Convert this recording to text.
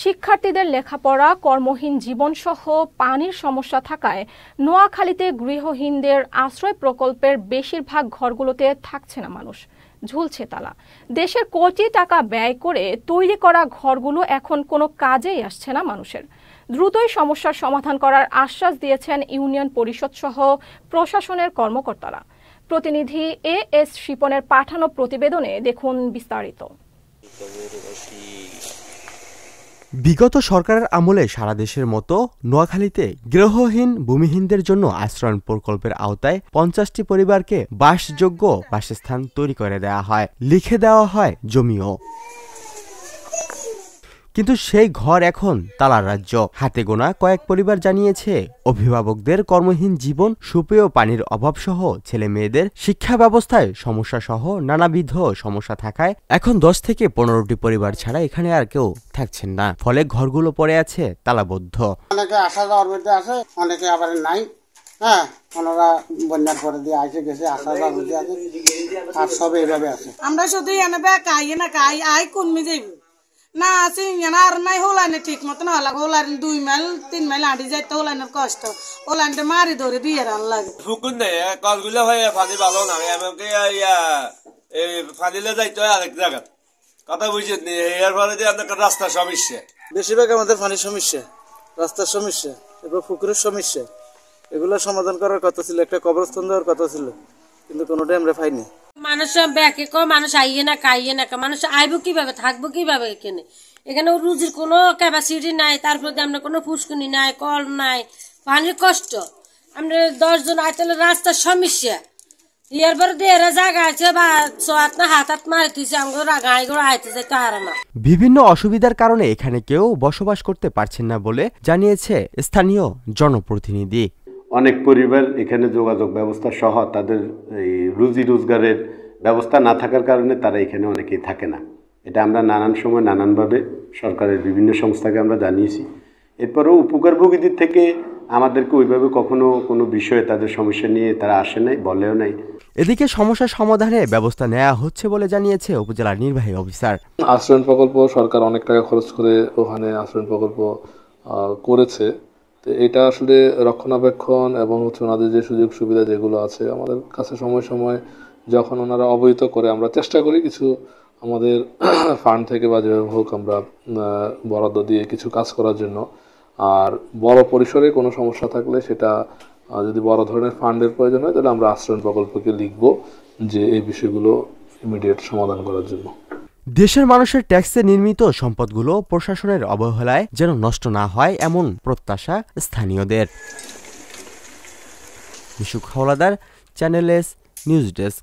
শিক্ষার্থীদের লেখাপড়া, কর্মহীন জীবনসহ পানির সমস্যা থাকায় নোয়াখালীতে গৃহহীনদের আশ্রয় প্রকল্পের বেশিরভাগ ঘরগুলোতে থাকছে না মানুষ, ঝুলছে তালা। দেশের কোটি টাকা ব্যয় করে তৈরি করা ঘরগুলো এখন কোনো কাজেই আসছে না মানুষের। দ্রুতই সমস্যার সমাধান করার আশ্বাস দিয়েছেন ইউনিয়ন পরিষদ সহ প্রশাসনের কর্মকর্তারা। প্রতিনিধি এস শিপনের পাঠানো প্রতিবেদনে দেখুন বিস্তারিত। বিগত সরকারের আমলে সারা দেশের মতো নোয়াখালীতে গৃহহীন ভূমিহীনদের জন্য আশ্রয় প্রকল্পের আওতায় 50টি পরিবারকে বাসযোগ্য বাসস্থান তৈরি করে দেওয়া হয়, লিখে দেওয়া হয় জমিও। কিন্তু সেই ঘর এখন তালার রাজ্য। হাতে গোনা কয়েক পরিবার জানিয়েছে অভিভাবকদের কর্মহীন জীবন, সুপেয় পানির অভাব সহ ছেলে মেয়েদের শিক্ষা ব্যবস্থায় সমস্যা সহ নানাবিধ সমস্যা থাকায় এখন 10 থেকে 15টি পরিবার ছাড়া এখানে আর কেউ থাকছেন না। ফলে ঘরগুলো পড়ে আছে তালাবদ্ধ। অনেকে আসা যাওয়ার মধ্যে আছে, অনেকে আবার নাই। হ্যাঁ, ওনারা বন্যার পরে দিয়ে আসে গেছে, আসা যাওয়ার মধ্যে আছে, আর সব এইভাবে আছে। আমরা শুধু এনে কাই না কাই আই কমে যাইব না আছে আর নাই হোলাইনে ঠিক মতন হলা হোলাইন 2 মাইল 3 মাইল আড়ি যাইতে হোলাইনের কষ্ট হোলাইনটা মারি ধরে দিয়ে রান লাগে হুকুন নেই কলগুলো হয়ে পানি ভালো না এমনকি পানিলে যাইতে হয় আরেক জায়গা কথা বুঝছেন নি। এর ফলে যে আপনার রাস্তার সমস্যা, বেশিরভাগ আমাদের পানির সমস্যা, রাস্তার সমস্যা, এবার পুকুরের সমস্যা, এগুলো সমাধান করার কথা ছিল, একটা কবরস্থান দেওয়ার কথা ছিল, কিন্তু কোনোটাই আমরা পাইনি। মানুষ ব্যাকে মানুষ আইয়ে না খাইয়ে না, মানুষ আইব কিভাবে, থাকবো কিভাবে? এখানে রুজির কোনো ক্যাপাসিটি নাই, তারপরে আমরা কোনো ফুসকুনি নাই, কল নাই, পানির কষ্ট। আমরা 10 জন আইতালে রাস্তার সমস্যা, এরপরে দেড় জায়গা আছে বা হাত মারি তুইছে আমরা গাড়ি করে আইতে যাই তার না। বিভিন্ন অসুবিধার কারণে এখানে কেউ বসবাস করতে পারছেন না বলে জানিয়েছে স্থানীয় জনপ্রতিনিধি। অনেক পরিবার এখানে যোগাযোগ ব্যবস্থা সহ তাদের এই রুজি রোজগারের ব্যবস্থা না থাকার কারণে তারা এখানে অনেকেই থাকে না। এটা আমরা নানান সময় নানানভাবে সরকারের বিভিন্ন সংস্থাকে আমরা জানিয়েছি। এরপরেও উপকারভোগীদের থেকে আমাদেরকে ওইভাবে কখনো কোনো বিষয়ে তাদের সমস্যা নিয়ে তারা আসে নাই, বলেও নাই। এদিকে সমস্যা সমাধানে ব্যবস্থা নেওয়া হচ্ছে বলে জানিয়েছে উপজেলা নির্বাহী অফিসার। আশ্রয়ণ প্রকল্প সরকার অনেক টাকা খরচ করে ওখানে আশ্রয়ণ প্রকল্প করেছে। তো এটা আসলে রক্ষণাবেক্ষণ এবং ওনাদের যে সুযোগ সুবিধা যেগুলো আছে আমাদের কাছে সময় সময় যখন ওনারা অবহিত করে আমরা চেষ্টা করি কিছু আমাদের ফান্ড থেকে বা যেভাবে হোক আমরা বরাদ্দ দিয়ে কিছু কাজ করার জন্য। আর বড় পরিসরে কোনো সমস্যা থাকলে সেটা যদি বড় ধরনের ফান্ডের প্রয়োজন হয় তাহলে আমরা আশ্রয়ণ প্রকল্পকে লিখব যে এই বিষয়গুলো ইমিডিয়েট সমাধান করার জন্য। দেশের মানুষের ট্যাক্সে নির্মিত সম্পদগুলো প্রশাসনের অবহেলায় যেন নষ্ট না হয় এমন প্রত্যাশা স্থানীয়দের। Mishuk Howlader, channel S news desk.